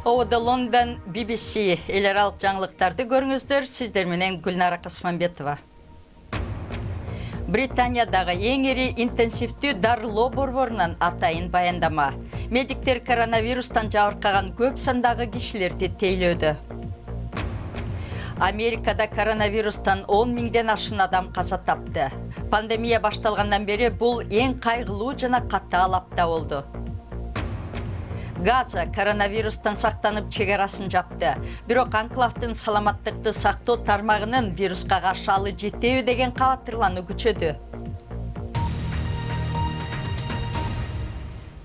Ода Лондон BBC элералық жаңылықтарды көріңіздер, сіздер менен Гүлнара Қасманбетова. Британиядағы ең ері интенсивті дарылоо борборунан атайын баяндама. Медиктер коронавирустан жабыркаган көп сандағы кишилерди тейлөөдө. Америкада коронавирустан 10 миңден ашын адам каза тапты. Пандемия башталгандан бери бул эң кайгылуу жана катаал апта болду. Газа коронавирустан сақтанып чегарасын жапты. Бирок анклавдын саламаттыкты сактоо тармагынын вируска каршы алы жетеби деген кабатырлануу күчөдү.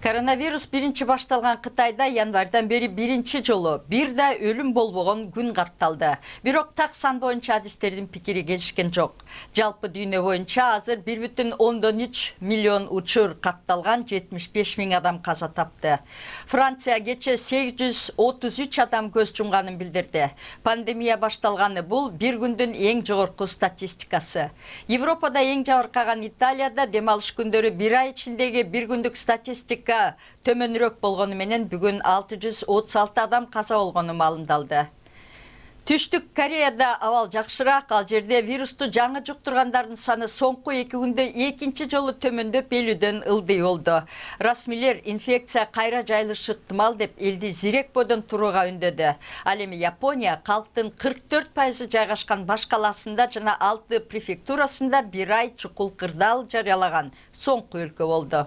Коронавирус биринчи башталган Кытайда январдан бери биринчи жолу бир да өлүм болбогон күн катталды. Бирок так сан боюнча адистердин пикири келишкен жок. Жалпы дүйнө боюнча азыр 1,3 миллион учур катталган 75 миң адам каза тапты. Франция кече 833 адам көз жумганын билдирди. Пандемия башталганы бул бир күндүн эң жогорку статистикасы. Европада эң жабыркаган Италияда дем алыш күндөрү бир ай ичиндеги бир күндүк статистика төмөнүрөөк болгону менен бүгүн 636 адам каза болгону маалымдалды. Түштүк Кореяда абал жакшыраак, ал жерде вирусту жаңы жуктургандардын саны соңку 2 күндө экинчи жолу төмөндөп элүүдөн ылдый болду. Расмийлер инфекция кайра жайылышы ыктымал деп элди зирекпөдөн турууга үндөдү. Ал эми Япония калктын 44% жайгашкан баш калаасында жана 6 префектурасында бир ай чукул кырдаал жарыялаган соңку өлкө болду.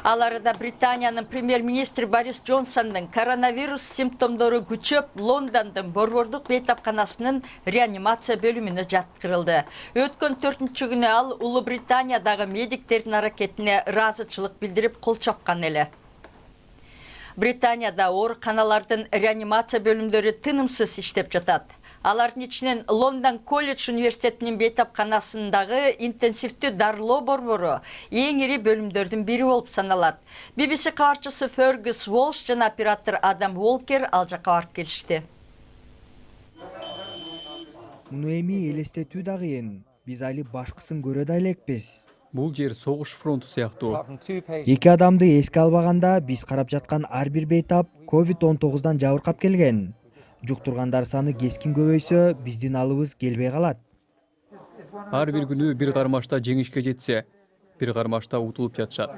Ал арада Британиянын премьер-министри Борис Джонсондун коронавирус симптомдору күчөп, Лондондун борбордук бейтапканасынын реанимация бөлүмүнө жаткырылды. Өткөн 4-чү күнү ал Улуу Британиядагы медиктердин аракетине ыраазычылык билдирип кол чапкан эле. Британияда ооруканалардын реанимация бөлүмдөрү тынымсыз иштеп жатат. Алардын ичинен Лондон колледж университетинин бейтапканасындагы интенсивдүү дарылоо борбору эң ири бөлүмдөрдүн бири болуп саналат. BBC кабарчысы Фергюс Волш жана оператор Адам Уолкер ал жакка барып келишти. Муну эми элестетүү да кыйын. Биз али башкысын көрө да элекпиз. Бул жер согуш фронту сыяктуу. Эки адамды эске албаганда биз карап жаткан ар бир бейтап COVID-19дан жабыркап келген. Жуктургандар саны кескин көбөйсө, биздин алыбыз келбей калат. Ар бир күнү бир кармашта жеңишке жетсе, бир кармашта утулуп жатышат.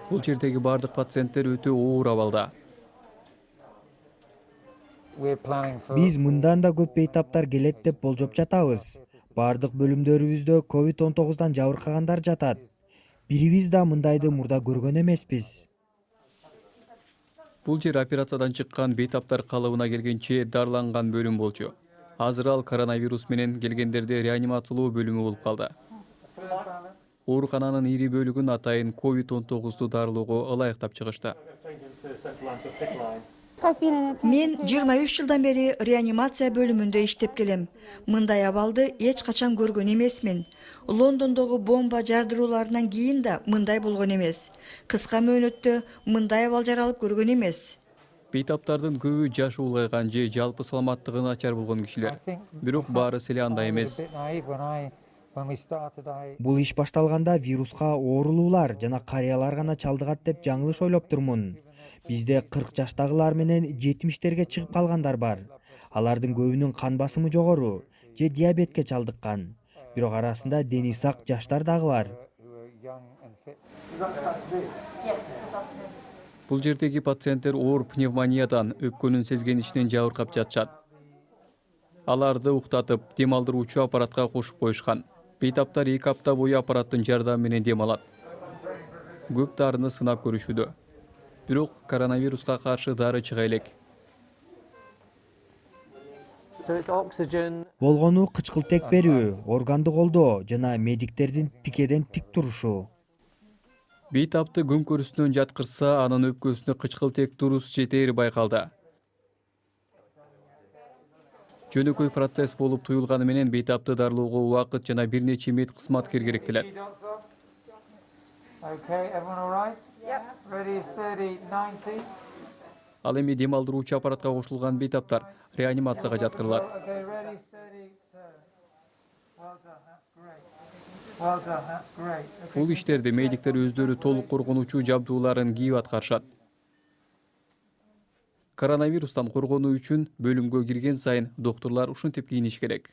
Бул жердеги бардык пациенттер өтө оор абалда. Биз мындан да көп бейтаптар келет деп болжоп жатабыз. Бардык бөлүмдөрүбүздө COVID-19дан жабыркагандар жатат. Бирибиз да мындайды мурда көргөн эмеспиз. Бул жер операциядан чыккан бейтаптар калыбына келгенче дарланган бөлүм болчу. Азыр ал коронавирус менен келгендерди реанимациялоо бөлүмү болуп калды. Оорукананын ири бөлүгүн атайын COVID-19 дарылоого ылайыктап чыгышты. Мен 23 жылдан бери реанимация бөлүмүндө иштеп келем. Мындай абалды эч качан көргөн эмесмин. Лондондогу бомба жардырууларынан кийин да мындай болгон эмес. Кыска мөөнөттө мындай абал жаралып көргөн эмес. Бейтаптардын көбү жашы улгайган же жалпы саламаттыгы начар болгон кишилер. Бирок баарысы эле андай эмес. Бул иш башталганда вируска оорулуулар жана карыялар гана чалдыгат деп жаңылыш ойлоп турмун. Бизде 40 жаштагылар менен 70-терге чыгып калгандар бар. Алардын көбүнүн кан басымы жогору же диабетке чалдыккан. Бирок арасында дени сак жаштар дагы бар. Бул жердеги пациенттер оор пневмониядан, өпкөнүн сезгенишинен жабыркап жатышат. Аларды уктатып, дем алдыруучу аппаратка кошуп коюшкан. Бейтаптар 2 апта бою аппараттын жардамы менен дем алат. Көп дарыны сынап көрүшүүдө. Бирок коронавируска каршы дары чыга элек. Болгону кычкылтек берүү, органды колдоо жана медиктердин тикеден тик турушу. Бейтапты көмкөрүсүнөн жаткырса, анын өпкөсүнө кычкылтек турус жетери байкалды. Жөнөкөй процесс болуп туюлганы менен бейтапты дарылоого убакыт жана бир нече мед кызматкер керектелет. Ал эми дем алдыруучу аппаратка кошулган бейтаптар реанимацияга жаткырылат. Бул иштерди медиктер өздөрү толук коргонуучу жабдууларын кийип аткарышат. Коронавирустан коргонуу үчүн бөлүмгө кирген сайын доктурлар ушинтип кийиниш керек.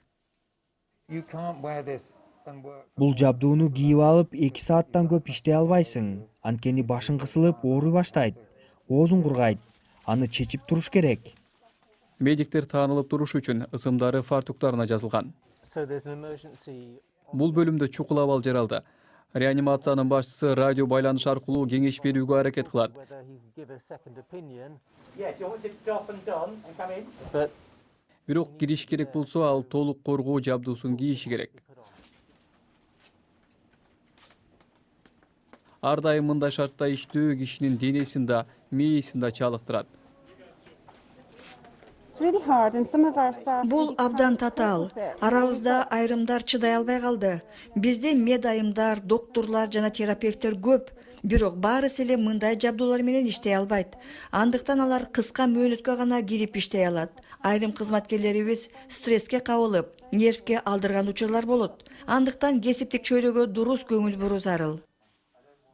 Бул жабдууну кийип алып 2 сааттан көп иштей албайсың. Анткени башың кысылып ооруй баштайт, оозуң кургайт. Аны чечип туруш керек. Медиктер таанылып туруш үчүн ысымдары фартуктарына жазылган. Бул бөлүмдө чукул абал жаралды. Реанимациянын башчысы радио байланыш аркылуу кеңеш берүүгө аракет кылат. Бирок кириш керек болсо, ал толук коргоо жабдуусун кийиши керек. Ар дайым мындай шартта иштөө кишинин денесин да, мээсин да чалыктырат. Бул абдан татаал. Арабызда айрымдар чыдай албай калды. Бизде медайымдар, доктурлар жана терапевттер көп. Бирок баарысы эле мындай жабдуулар менен иштей албайт. Андыктан алар кыска мөөнөткө гана кирип иштей алат. Айрым кызматкерлерибиз стресске кабылып, нервке алдырган учурлар болот. Андыктан кесиптик чөйрөгө дурус көңүл буруу зарыл.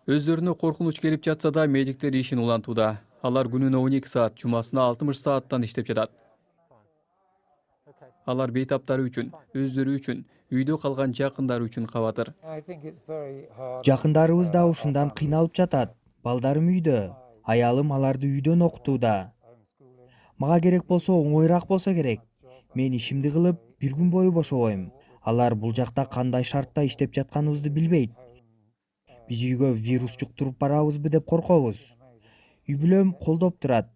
Өздөрүнө коркунуч келип жатса да, медиктер ишин улантууда. Алар күнүнө 12 саат, жумасына 60 сааттан иштеп жатат. Алар бейтаптары үчүн, өздөрү үчүн, үйдө калган жакындары үчүн кабатыр. Жакындарыбыз да ушундан кыйналып жатат. Балдарым үйдө, аялым аларды үйдөн окутууда. Мага керек болсо оңоюраак болсо керек. Мен ишимди кылып, бир күн бою бошобойм. Алар бул жакта кандай шартта иштеп жатканыбызды билбейт. Биз үйгө вирус жуктуруп барабызбы деп коркобуз. Үй бүлөм колдоп турат.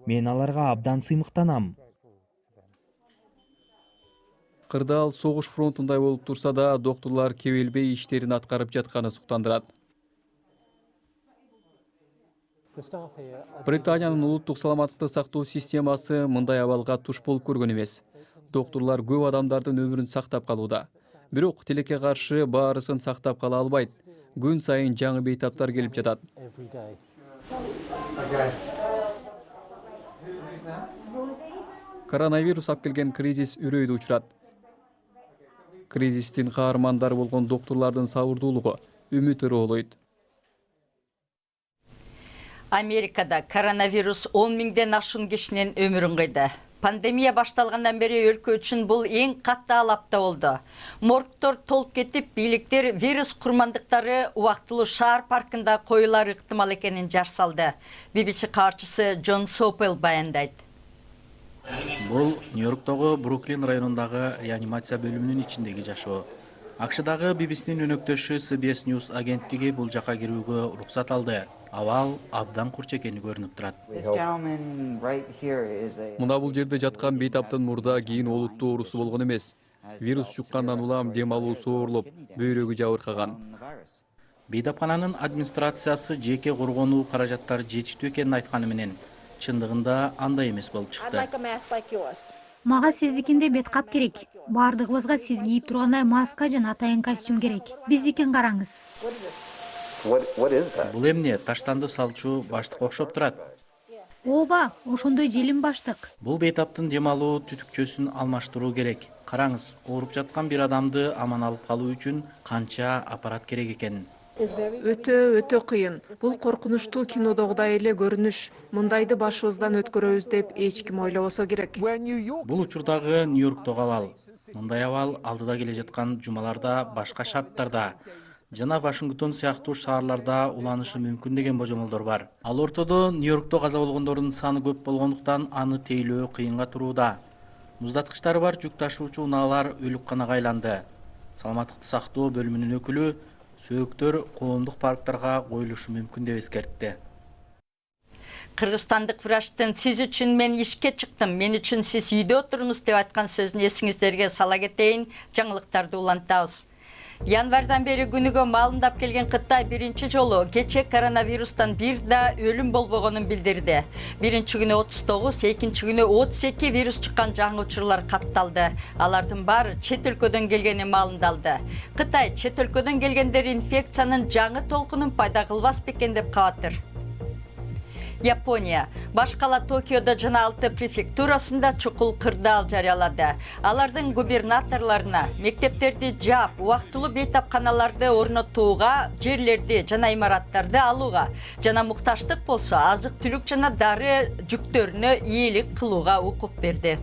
Мен аларга абдан сыймыктанам. Кырдаал согуш фронтундай болуп турса да, доктурлар кебелбей иштерин аткарып жатканы суктандырат. Британиянын улуттук саламаттыкты сактоо системасы мындай абалга туш болуп көргөн эмес. Доктурлар көп адамдардын өмүрүн сактап калууда. Бирок тилекке каршы баарысын сактап кала албайт. Күн сайын жаңы бейтаптар келип жатат. Коронавирус алып келген кризис үрөйдү учурат. Кризистин каармандары болгон доктурлардын сабырдуулугу үмүт ыроолойт. Америкада коронавирус 10 миңден ашуун кишинин өмүрүн кыйды. Пандемия башталгандан бери өлкө үчүн бул эң каттаал апта болду. Моргтор толуп кетип, бийликтер вирус курмандыктары убактылуу шаар паркында коюлары ыктымал экенин жар салды. BBC каарчысы Джон Сопел баяндайт. Бул Нью-Йорктогу Бруклин районундагы реанимация бөлүмүнүн ичиндеги жашоо. АКШдагы BBC'нин өнөктөшү CBS News агенттиги бул жака кирүүгө уруксат алды. Абал абдан курч экени көрүнүп турат. Мына бул жерде жаткан бейтаптын мурда кийин олуттуу оорусу болгон эмес. Вирус жуккандан улам дем алуусу оорлоп, бөйрөгү жабыркаган. Бейтапкананын администрациясы жеке коргонуу каражаттары жетиштүү экенин айтканы менен, чындыгында андай эмес болуп чыкты. Мага сиздикиндей бет кап керек. Бардыгыбызга сиз кийип тургандай маска жана атайын костюм керек. Биздикин караңыз. Бул эмне? Таштанды салчу баштык окшоп турат. Ооба, ошондой желим баштык. Бул бейтаптын дем алуу түтүкчөсүн алмаштыруу керек. Караңыз, ооруп жаткан бир адамды аман алып калуу үчүн канча аппарат керек экенин. Өтө кыйын. Бул коркунучтуу кинодогудай эле көрүнүш. Мындайды башыбыздан өткөрөбүз деп эч ким ойлобосо керек. Бул учурдагы Нью-Йорктогу абал. Мындай абал алдыда келе жаткан жумаларда башка шарттарда жана Вашингтон сыяктуу шаарларда уланышы мүмкүн деген божомолдор бар. Ал ортодо Нью-Йоркто каза болгондордун саны көп болгондуктан аны тейлөө кыйынга турууда. Муздаткычтары бар жүк ташуучу унаалар өлүкканага айланды. Саламаттыкты сактоо бөлүмүнүн өкүлү сөөктөр коомдук парктарга коюлушу мүмкүн деп эскертти. Кыргызстандык врачтын сиз үчүн мен ишке чыктым, мен үчүн сиз үйдө отуруңуз деп айткан сөзүн эсиңиздерге сала кетейин, жаңылыктарды улантабыз. Январдан бери күнүгө маалымдап келген Кытай биринчи жолу кече коронавирустан бир да өлүм болбогонун билдирди. Биринчи күнү 39, экинчи күнү 32 вирус чыккан жаңы учурлар катталды. Алардын баары чет өлкөдөн келгени маалымдалды. Кытай чет өлкөдөн келгендер инфекциянын жаңы толкунун пайда кылбас бекен деп кабатыр. Япония баш кала Токиодо жана 6 префектурасында чукул кырдаал жарыялады. Алардын губернаторларына мектептерди жаап, убактылуу бейтапканаларды орнотууга, жерлерди жана имараттарды алууга жана мукташтык болсо азык-түлүк жана дары жүктөрүнө ийгилик кылууга укук берди.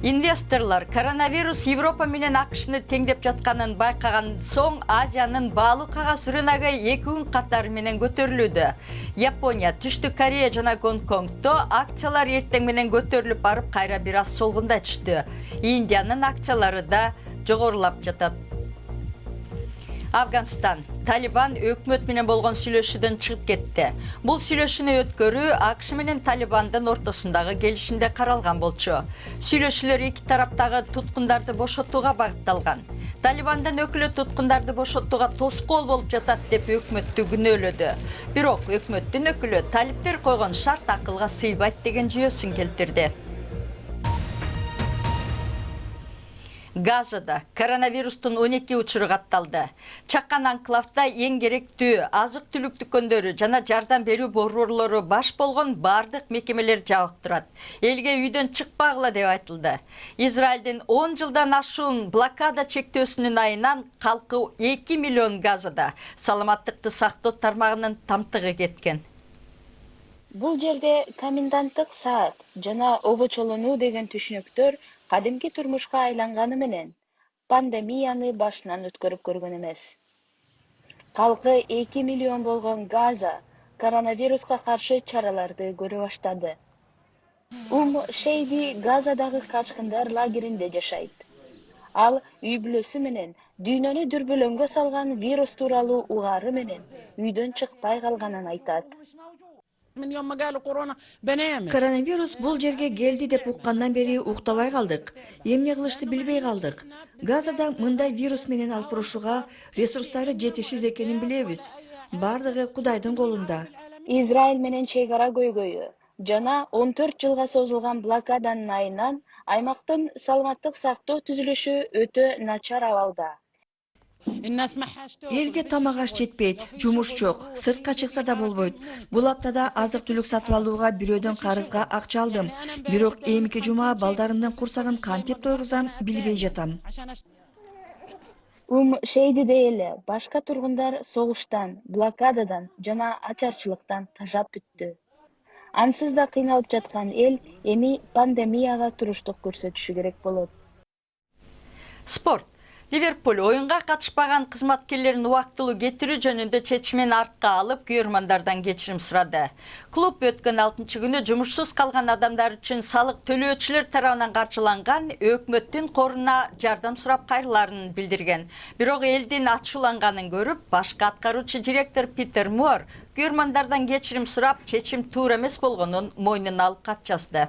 Инвесторлар коронавирус Европа менен АКШны теңдеп жатканын байкаган соң Азиянын баалуу кагаз рыногу 2 күн катары менен көтөрүлүүдө. Япония, Түштүк Корея жана Гонконгдо акциялар эртең менен көтөрүлүп барып кайра бир аз солгундай түштү. Индиянын акциялары да жогорулап жатат. Афганистан Талибан өкмөт менен болгон сүйлөшүүдөн чыгып кетти. Бул сүйлөшүүнү өткөрүү АКШ менен Талибандын ортосундагы келишимде каралган болчу. Сүйлөшүүлөр эки тараптагы туткундарды бошотууга багытталган. Талибандын өкүлү туткундарды бошотууга тоскоол болуп жатат деп өкмөттү күнөөлөдү. Бирок өкмөттүн өкүлү талиптер койгон шарт акылга сыйбайт деген жүйөсүн келтирди. Газада коронавирустун 12 учуру катталды. Чакан анклавда эң керектүү азык-түлүк дүкөндөрү жана жардам берүү борборлору баш болгон бардык мекемелер жабык турат. Элге үйдөн чыкпагыла деп айтылды. Израилдин 10 жылдан ашуун блокада чектөөсүнүн айынан калкы 2 миллион Газада саламаттыкты сактоо тармагынын тамтыгы кеткен. Бул жерде коменданттык саат жана обочолонуу деген түшүнүктөр кадимки турмушка айланганы менен пандемияны башынан өткөрүп көргөн эмес. Калкы 2 миллион болгон Газа коронавируска каршы чараларды көрө баштады. Шейди Газадагы качкындар лагеринде жашайт. Ал үй бүлөсү менен дүйнөнү дүрбөлөңгө салган вирус тууралуу угаары менен үйдөн чыкпай калганын айтат. Коронавирус бул жерге келди деп уккандан бери уктабай калдык. Эмне кылышты билбей калдык. Газада мындай вирус менен алпурушууга ресурстары жетишсиз экенин билебиз. Бардыгы Кудайдын колунда. Израиль менен чек ара көйгөйү жана 14 жылга созулган блокаданын айынан аймактын саламаттык сактоо түзүлүшү өтө начар абалда. Элге тамак аш жетпейт, жумуш жок, сыртка чыкса да болбойт. Бул аптада азык-түлүк сатып алууга бирөөдөн карызга акча алдым. Бирок эмки жума балдарымдын курсагын кантип тойгузам билбей жатам. Шейди эле башка тургундар согуштан, блокададан жана ачарчылыктан тажап бүттү. Ансыз да кыйналып жаткан эл эми пандемияга туруштук көрсөтүшү керек болот. Спорт. Ливерпуль оюнга катышпаган кызматкерлерин убактылуу кетирүү жөнүндө чечимин артка алып, күйөрмандардан кечирим сурады. Клуб өткөн 6-күнү жумушсуз калган адамдар үчүн салык төлөөчүлөр тарабынан каржыланган өкмөттүн коруна жардам сурап кайрыларын билдирген. Бирок элдин ачууланганын көрүп, башкы аткаруучу директор Питер Мур күйөрмандардан кечирим сурап, чечим туура эмес болгонун мойнуна алып кат жазды.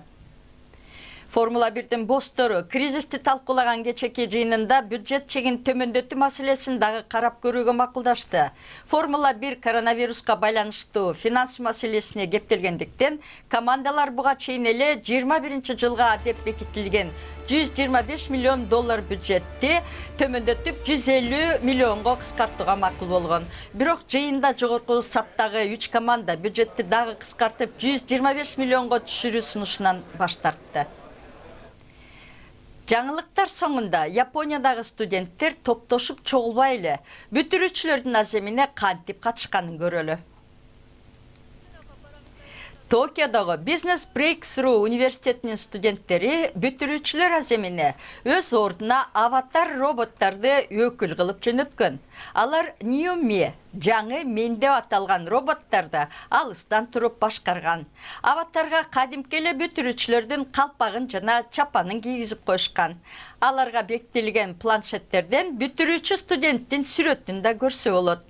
Формула 1'din бостору кризисти талкуулаган кечеки жыйынында бюджет чегин төмөндөтүү маселесин дагы карап көрүүгө макулдашты. Формула 1 коронавируска байланыштуу финанс маселесине кептелгендиктен командалар буга чейин эле 21-жылга деп бекитилген $125 миллион бюджетти төмөндөтүп 150 миллионго кыскартууга макул болгон. Бирок жыйында жогорку саптагы 3 команда бюджетти дагы кыскартып 125 миллионго түшүрүү сунушунан баш тартты. Жаңылыктар соңунда Япониядагы студенттер топтошуп чогулбай эле бүтүрүүчүлөрдүн аземине кантип катышканын көрөлү. Токиодогу Business Breakthrough университетинин студенттери бүтүрүүчүлөр аземине өз ордуна аватар роботтарды өкүл кылып жөнөткөн. Алар Ньюми, жаңы мен деп аталган роботтарды алыстан туруп башкарган. Аватарга кадимки эле бүтүрүүчүлөрдүн калпагын жана чапанын кийгизип коюшкан. Аларга бекитилген планшеттерден бүтүрүүчү студенттин сүрөтүн да көрсө болот.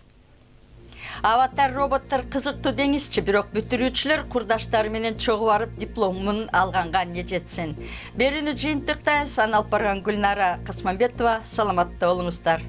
Аватар роботтар кызыктуу деңизчи, бирок бүтүрүүчүлөр курдаштары менен чогуу барып дипломун алганга эмне жетсин. Берүүнү жыйынтыктайбыз, аны алып барган Гүлнара Касманбетова. Саламатта болуңуздар.